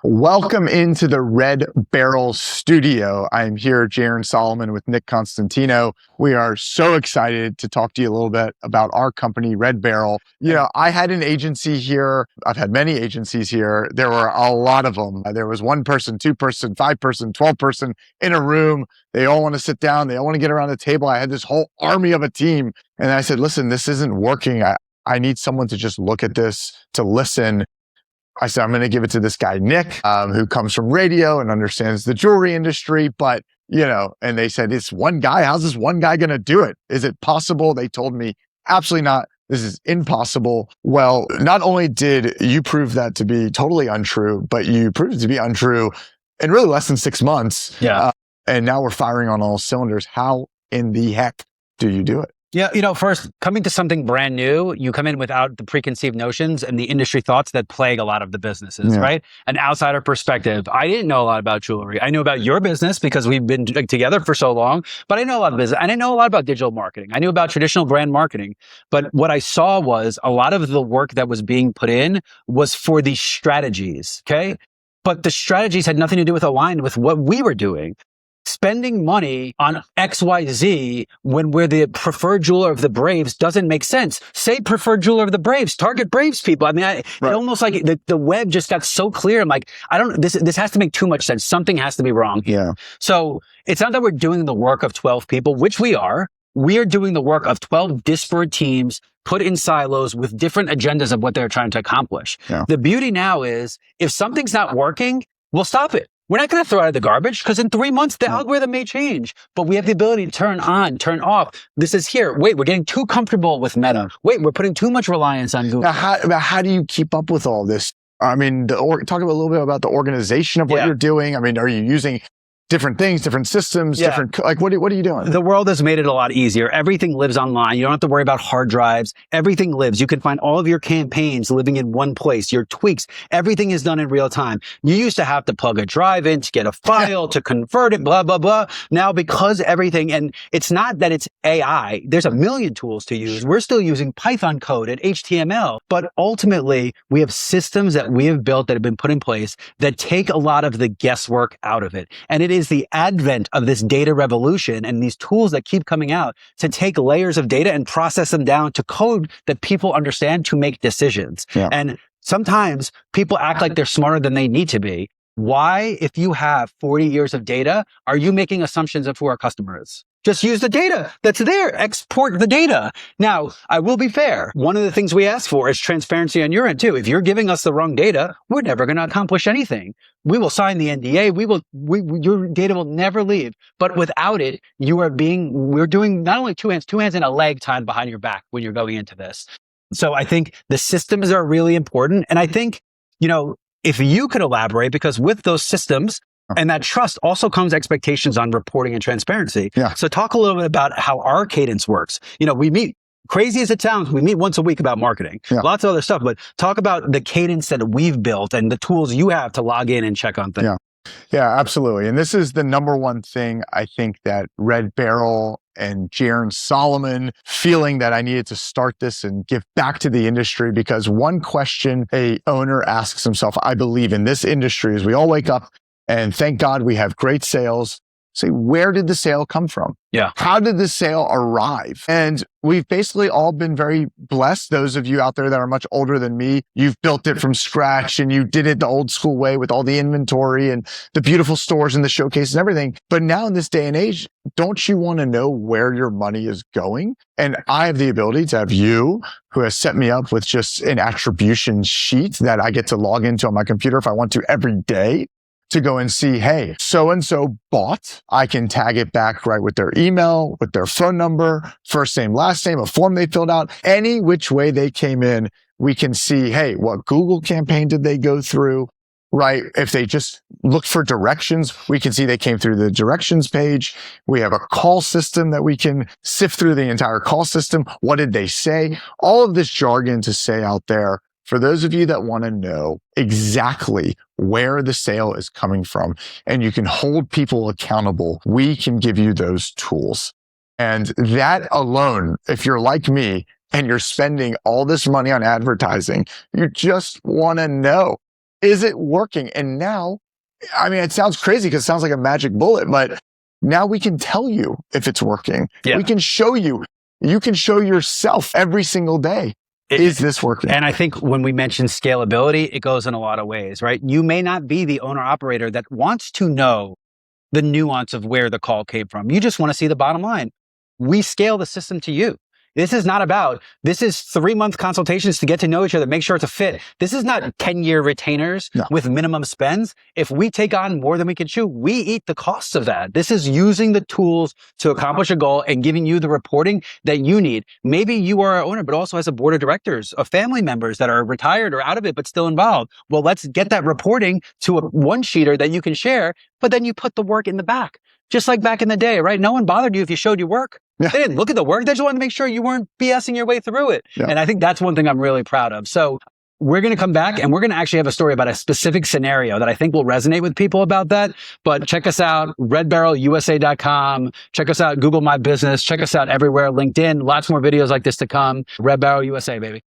Welcome into the Red Beryl Studio. I'm here, Jaron Solomon with Nick Constantino. We are so excited to talk to you a little bit about our company, Red Beryl. You know, I had an agency here. I've had many agencies here. There were a lot of them. There was 1 person, 2 person, 5 person, 12 person in a room. They all want to sit down. They all want to get around the table. I had this whole army of a team. And I said, listen, this isn't working. I need someone to just look at this, to listen. I said, I'm going to give it to this guy, Nick, who comes from radio and understands the jewelry industry. But, and they said, it's one guy. How's this one guy going to do it? Is it possible? They told me, absolutely not. This is impossible. Well, not only did you prove that to be totally untrue, but you proved it to be untrue in really less than 6 months. Yeah. And now we're firing on all cylinders. How in the heck do you do it? Yeah, first, coming to something brand new, you come in without the preconceived notions and the industry thoughts that plague a lot of the businesses, right? An outsider perspective. I didn't know a lot about jewelry. I knew about your business because we've been together for so long, but I know a lot of business. And I know a lot about digital marketing. I knew about traditional brand marketing. But what I saw was a lot of the work that was being put in was for these strategies, okay? But the strategies had nothing to do with aligned with what we were doing. Spending money on XYZ when we're the preferred jeweler of the Braves doesn't make sense. Say preferred jeweler of the Braves, target Braves people. I mean, it almost like the web just got so clear. I'm like, this has to make too much sense. Something has to be wrong here. Yeah. So it's not that we're doing the work of 12 people, which we are. We are doing the work of 12 disparate teams put in silos with different agendas of what they're trying to accomplish. Yeah. The beauty now is if something's not working, we'll stop it. We're not going to throw it out of the garbage because in 3 months, the algorithm may change, but we have the ability to turn on, turn off. This is here. Wait, we're getting too comfortable with Meta. Wait, we're putting too much reliance on Google. Now, how do you keep up with all this? I mean, talk a little bit about the organization of what you're doing. I mean, are you using different things, different systems, different, like, what are you doing? The world has made it a lot easier. Everything lives online. You don't have to worry about hard drives. Everything lives. You can find all of your campaigns living in one place, your tweaks. Everything is done in real time. You used to have to plug a drive in to get a file, to convert it, blah, blah, blah. Now, because everything, and it's not that it's AI, there's a million tools to use. We're still using Python code and HTML, but ultimately we have systems that we have built that have been put in place that take a lot of the guesswork out of it. And it is the advent of this data revolution and these tools that keep coming out to take layers of data and process them down to code that people understand to make decisions. Yeah. And sometimes people act like they're smarter than they need to be. Why, if you have 40 years of data, are you making assumptions of who our customer is? Just use the data that's there. Export the data. Now, I will be fair. One of the things we ask for is transparency on your end too. If you're giving us the wrong data, we're never going to accomplish anything. We will sign the NDA. Your data will never leave. But without it, we're doing not only two hands and a leg tied behind your back when you're going into this. So I think the systems are really important. And I think, if you could elaborate, because with those systems, and that trust also comes expectations on reporting and transparency. Yeah. So talk a little bit about how our cadence works. We meet, crazy as it sounds, we meet once a week about marketing. Yeah. Lots of other stuff, but talk about the cadence that we've built and the tools you have to log in and check on things. Yeah, absolutely. And this is the number one thing I think that Red Beryl and Jaron Solomon feeling that I needed to start this and give back to the industry, because one question a owner asks himself, I believe in this industry, is we all wake up and thank God we have great sales. Say, where did the sale come from? Yeah. How did the sale arrive? And we've basically all been very blessed. Those of you out there that are much older than me, you've built it from scratch and you did it the old school way with all the inventory and the beautiful stores and the showcase and everything. But now in this day and age, don't you want to know where your money is going? And I have the ability to have you, who has set me up with just an attribution sheet that I get to log into on my computer if I want to every day, to go and see, hey, so-and-so bought. I can tag it back right with their email, with their phone number, first name, last name, a form they filled out, any which way they came in. We can see, hey, what Google campaign did they go through, right? If they just looked for directions, we can see they came through the directions page. We have a call system that we can sift through the entire call system. What did they say? All of this jargon to say out there. For those of you that want to know exactly where the sale is coming from and you can hold people accountable, we can give you those tools. And that alone, if you're like me and you're spending all this money on advertising, you just want to know, Is it working? And now, I mean, it sounds crazy because it sounds like a magic bullet, but now we can tell you if it's working. Yeah. We can show you. You can show yourself every single day. Is this working? And I think when we mention scalability, it goes in a lot of ways, right? You may not be the owner operator that wants to know the nuance of where the call came from. You just want to see the bottom line. We scale the system to you. This is 3-month consultations to get to know each other, make sure it's a fit. This is not 10-year retainers with minimum spends. If we take on more than we can chew, we eat the costs of that. This is using the tools to accomplish a goal and giving you the reporting that you need. Maybe you are our owner, but also has a board of directors of family members that are retired or out of it, but still involved. Well, let's get that reporting to a one-sheeter that you can share, but then you put the work in the back. Just like back in the day, right? No one bothered you if you showed your work. Yeah. They didn't look at the work. They just wanted to make sure you weren't BSing your way through it. Yeah. And I think that's one thing I'm really proud of. So we're going to come back and we're going to actually have a story about a specific scenario that I think will resonate with people about that. But check us out, redberylusa.com. Check us out, Google My Business. Check us out everywhere, LinkedIn. Lots more videos like this to come. Red Beryl USA, baby.